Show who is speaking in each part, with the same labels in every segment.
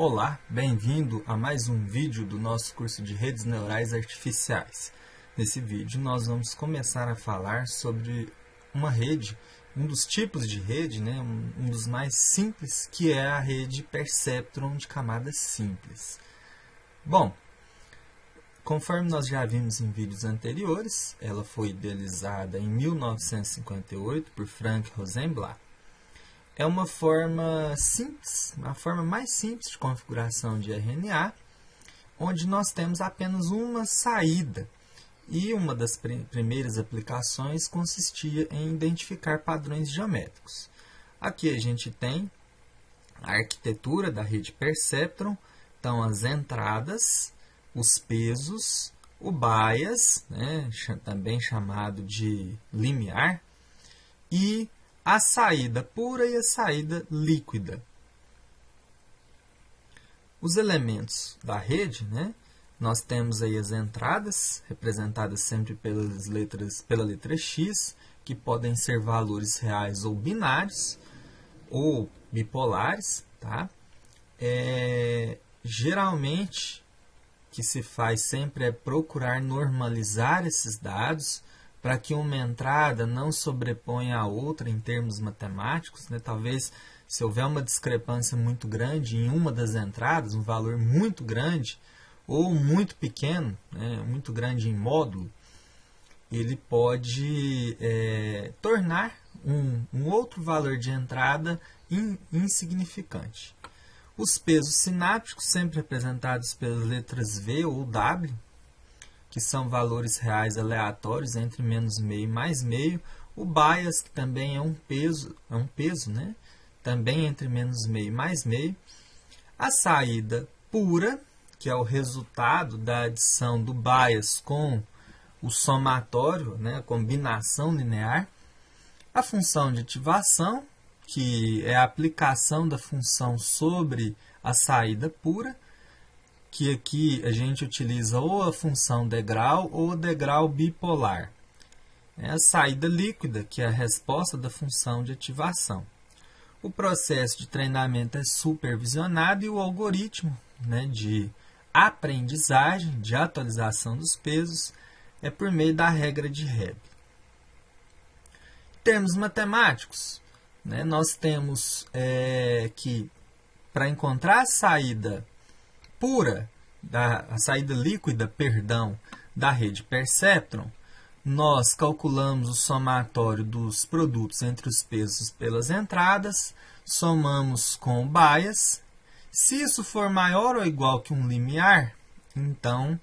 Speaker 1: Olá, bem-vindo a mais um vídeo do nosso curso de Redes Neurais Artificiais. Nesse vídeo nós vamos começar a falar sobre uma rede, um dos tipos de rede, um dos mais simples, que é a rede Perceptron de camadas simples. Bom, conforme nós já vimos em vídeos anteriores, ela foi idealizada em 1958 por Frank Rosenblatt. É uma forma simples, uma forma mais simples de configuração de RNA, onde nós temos apenas uma saída. E uma das primeiras aplicações consistia em identificar padrões geométricos. Aqui a gente tem a arquitetura da rede Perceptron, então as entradas, os pesos, o bias, também chamado de limiar, e a saída pura e a saída líquida. Os elementos da rede, nós temos aí as entradas, representadas sempre pela letra X, que podem ser valores reais ou binários, ou bipolares. Tá? Geralmente, o que se faz sempre é procurar normalizar esses dados, para que uma entrada não sobreponha a outra em termos matemáticos. Talvez, se houver uma discrepância muito grande em uma das entradas, um valor muito grande ou muito pequeno, muito grande em módulo, ele pode tornar um outro valor de entrada insignificante. Os pesos sinápticos, sempre representados pelas letras V ou W, que são valores reais aleatórios entre menos meio e mais meio. O bias, que também é um peso, também entre menos meio e mais meio. A saída pura, que é o resultado da adição do bias com o somatório, a combinação linear. A função de ativação, que é a aplicação da função sobre a saída pura, que aqui a gente utiliza ou a função degrau ou o degrau bipolar. A saída líquida, que é a resposta da função de ativação. O processo de treinamento é supervisionado e o algoritmo de aprendizagem, de atualização dos pesos, é por meio da regra de Hebb. Em termos matemáticos, nós temos que, para encontrar a saída pura, a saída líquida, da rede Perceptron, nós calculamos o somatório dos produtos entre os pesos pelas entradas, somamos com o bias. Se isso for maior ou igual que um limiar, então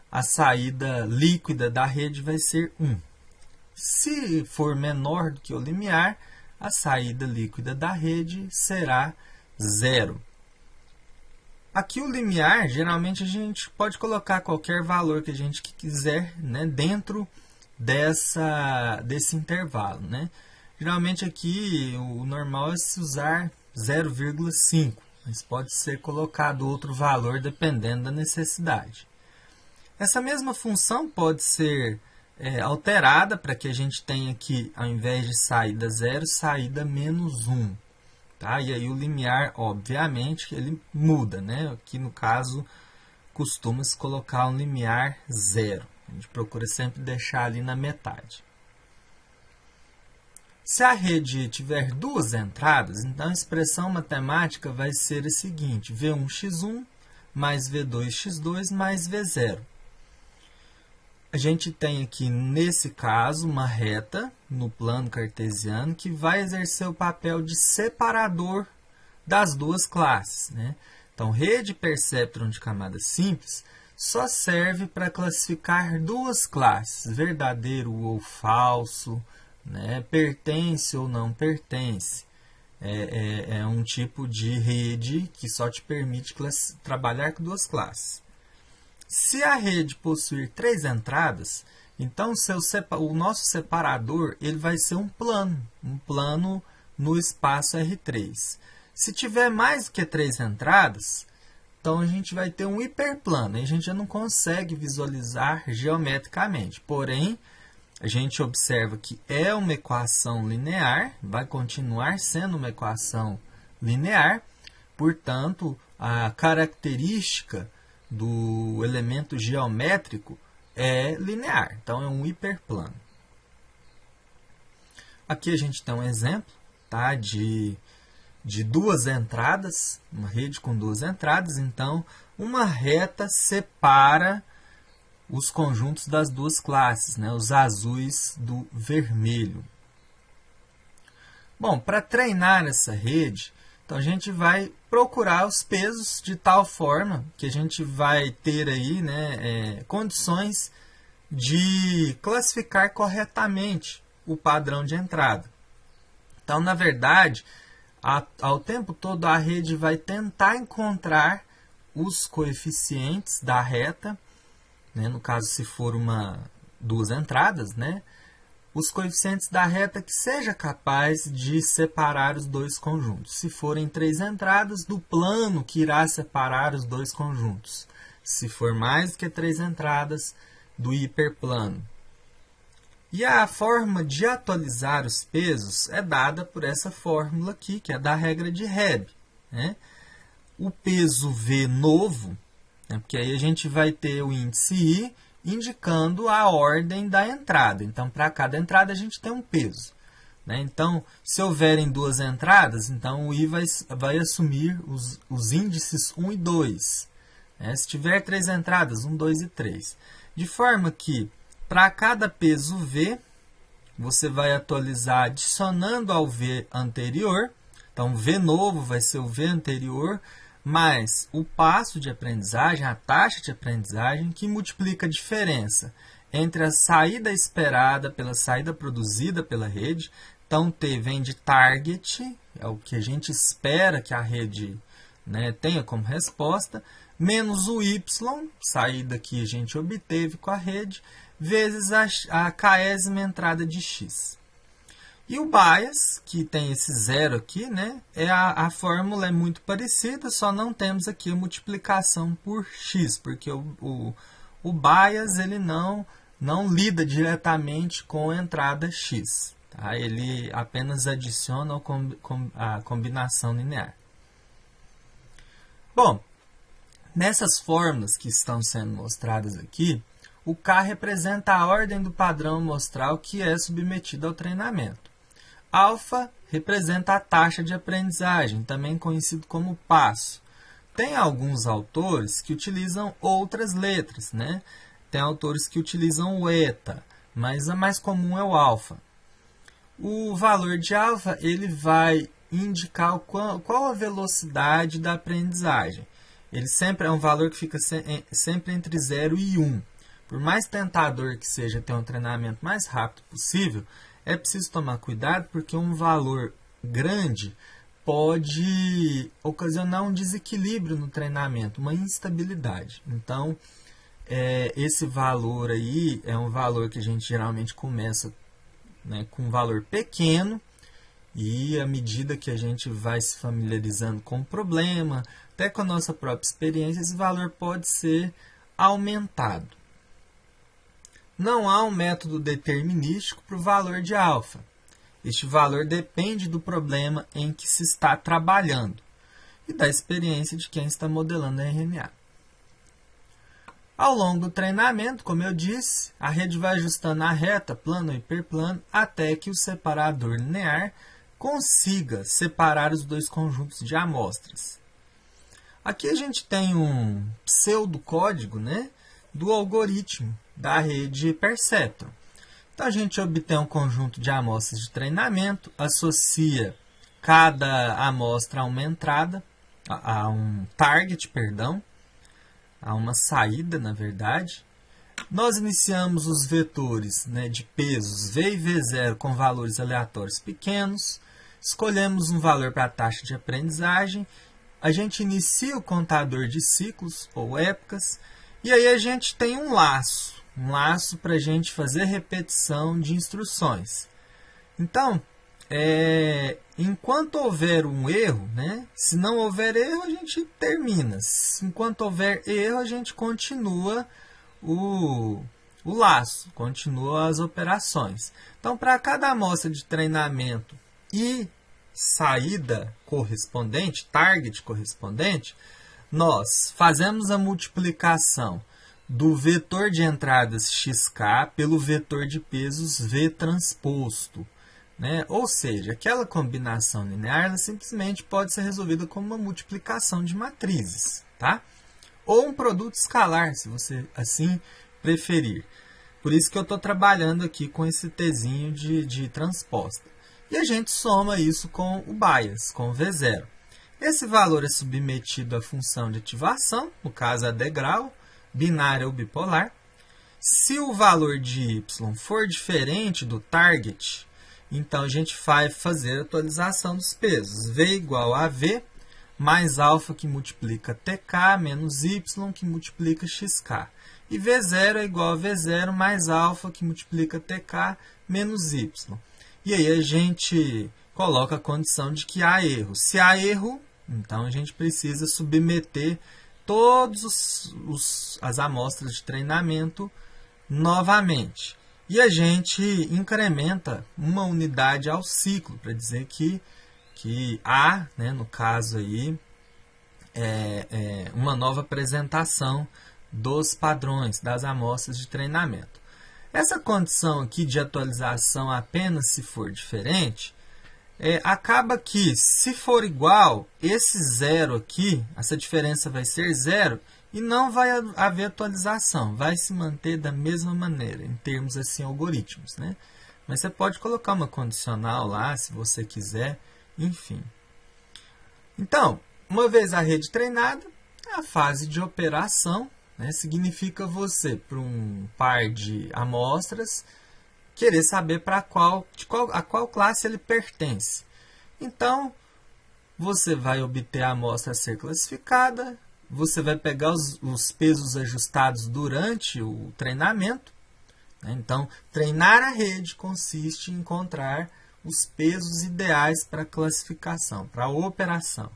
Speaker 1: a saída líquida da rede vai ser 1. Se for menor do que o limiar, a saída líquida da rede será 0. Aqui o limiar, geralmente a gente pode colocar qualquer valor que a gente quiser dentro desse intervalo. Geralmente aqui o normal é se usar 0,5, mas pode ser colocado outro valor dependendo da necessidade. Essa mesma função pode ser alterada para que a gente tenha aqui, ao invés de saída 0, saída menos 1. Tá? E aí o limiar, obviamente, ele muda. Aqui no caso, costuma-se colocar um limiar 0. A gente procura sempre deixar ali na metade. Se a rede tiver duas entradas, então a expressão matemática vai ser a seguinte: V1x1 mais V2x2 mais V0. A gente tem aqui, nesse caso, uma reta no plano cartesiano que vai exercer o papel de separador das duas classes. Então, rede Perceptron de camada simples só serve para classificar duas classes, verdadeiro ou falso, pertence ou não pertence. É um tipo de rede que só te permite trabalhar com duas classes. Se a rede possuir 3 entradas, então o nosso separador ele vai ser um plano no espaço R3. Se tiver mais do que 3 entradas, então a gente vai ter um hiperplano. A gente já não consegue visualizar geometricamente. Porém, a gente observa que é uma equação linear, vai continuar sendo uma equação linear. Portanto, a característica do elemento geométrico é linear, então é um hiperplano. Aqui a gente tem um exemplo, tá, de duas entradas, uma rede com duas entradas, então uma reta separa os conjuntos das duas classes, né, os azuis do vermelho. Bom, para treinar essa rede, então a gente vai procurar os pesos de tal forma que a gente vai ter aí, né, condições de classificar corretamente o padrão de entrada. Então, na verdade, ao tempo todo a rede vai tentar encontrar os coeficientes da reta, né, no caso se for duas entradas, né, os coeficientes da reta que seja capaz de separar os dois conjuntos. Se forem três entradas, do plano que irá separar os dois conjuntos. Se for mais do que três entradas, do hiperplano. E a forma de atualizar os pesos é dada por essa fórmula aqui, que é da regra de Hebb, né? O peso V novo, né, porque aí a gente vai ter o índice I, indicando a ordem da entrada. Então, para cada entrada, a gente tem um peso, né? Então, se houverem duas entradas, então o I vai assumir os índices 1 e 2. Né? Se tiver três entradas, 1, 2 e 3. De forma que, para cada peso V, você vai atualizar adicionando ao V anterior. Então, o V novo vai ser o V anterior, mais o passo de aprendizagem, a taxa de aprendizagem, que multiplica a diferença entre a saída esperada pela saída produzida pela rede. Então, T vem de target, é o que a gente espera que a rede, né, tenha como resposta, menos o Y, saída que a gente obteve com a rede, vezes a késima entrada de X. E o bias, que tem esse zero aqui, né, a fórmula é muito parecida, só não temos aqui a multiplicação por x, porque o bias ele não lida diretamente com a entrada x. Tá? Ele apenas adiciona a combinação linear. Bom, nessas fórmulas que estão sendo mostradas aqui, o K representa a ordem do padrão amostral que é submetido ao treinamento. Alfa representa a taxa de aprendizagem, também conhecido como passo. Tem alguns autores que utilizam outras letras, né? Tem autores que utilizam o eta, mas a mais comum é o alfa. O valor de alfa ele vai indicar qual a velocidade da aprendizagem. Ele sempre é um valor que fica sempre entre 0 e 1. Por mais tentador que seja ter um treinamento mais rápido possível, é preciso tomar cuidado porque um valor grande pode ocasionar um desequilíbrio no treinamento, uma instabilidade. Então, esse valor aí é um valor que a gente geralmente começa, né, com um valor pequeno e à medida que a gente vai se familiarizando com o problema, até com a nossa própria experiência, esse valor pode ser aumentado. Não há um método determinístico para o valor de alfa. Este valor depende do problema em que se está trabalhando e da experiência de quem está modelando a RNA. Ao longo do treinamento, como eu disse, a rede vai ajustando a reta, plano e hiperplano, até que o separador linear consiga separar os dois conjuntos de amostras. Aqui a gente tem um pseudocódigo, né, do algoritmo da rede Perceptron. Então, a gente obtém um conjunto de amostras de treinamento, associa cada amostra a uma entrada, a um target, perdão, a uma saída, na verdade. Nós iniciamos os vetores, né, de pesos V e V0 com valores aleatórios pequenos, escolhemos um valor para a taxa de aprendizagem, a gente inicia o contador de ciclos ou épocas, e aí a gente tem um laço para a gente fazer repetição de instruções. Então, enquanto houver um erro, né, se não houver erro, a gente termina. Enquanto houver erro, a gente continua o laço, continua as operações. Então, para cada amostra de treinamento e saída correspondente, target correspondente, nós fazemos a multiplicação do vetor de entradas xk pelo vetor de pesos v transposto, né? Ou seja, aquela combinação linear ela simplesmente pode ser resolvida como uma multiplicação de matrizes, tá? Ou um produto escalar, se você assim preferir. Por isso que eu estou trabalhando aqui com esse tzinho de transposta. E a gente soma isso com o bias, com o V0. Esse valor é submetido à função de ativação, no caso a degrau, binária ou bipolar. Se o valor de y for diferente do target, então a gente vai fazer a atualização dos pesos. V igual a V mais alfa que multiplica tk menos y que multiplica xk. E V0 é igual a V0 mais alfa que multiplica tk menos y. E aí a gente coloca a condição de que há erro. Se há erro, então a gente precisa submeter todas as amostras de treinamento novamente. E a gente incrementa uma unidade ao ciclo, para dizer que há, né, no caso aí, uma nova apresentação dos padrões, das amostras de treinamento. Essa condição aqui de atualização apenas se for diferente, acaba que, se for igual, esse zero aqui, essa diferença vai ser zero e não vai haver atualização, vai se manter da mesma maneira, em termos assim algoritmos, né? Mas você pode colocar uma condicional lá, se você quiser, enfim. Então, uma vez a rede treinada, a fase de operação, né, significa você, para um par de amostras, querer saber a qual classe ele pertence. Então, você vai obter a amostra a ser classificada, você vai pegar os pesos ajustados durante o treinamento. Né? Então, treinar a rede consiste em encontrar os pesos ideais para a classificação, para a operação.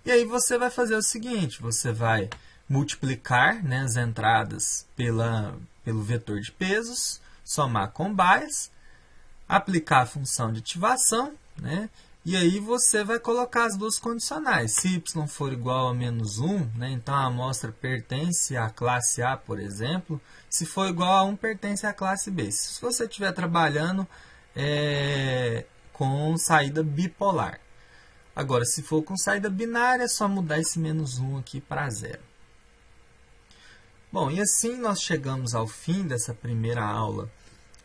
Speaker 1: E aí você vai fazer o seguinte, você vai multiplicar, né, as entradas pelo vetor de pesos, somar com bias, aplicar a função de ativação, né, e aí você vai colocar as duas condicionais. Se y for igual a menos 1, né, então a amostra pertence à classe A, por exemplo. Se for igual a 1, pertence à classe B. Se você estiver trabalhando com saída bipolar. Agora, se for com saída binária, é só mudar esse menos 1 aqui para 0. Bom, e assim nós chegamos ao fim dessa primeira aula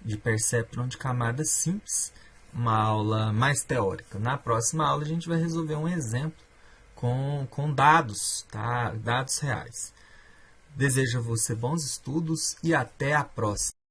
Speaker 1: de Perceptron de camadas simples, uma aula mais teórica. Na próxima aula a gente vai resolver um exemplo com dados, tá? Dados reais. Desejo a você bons estudos e até a próxima.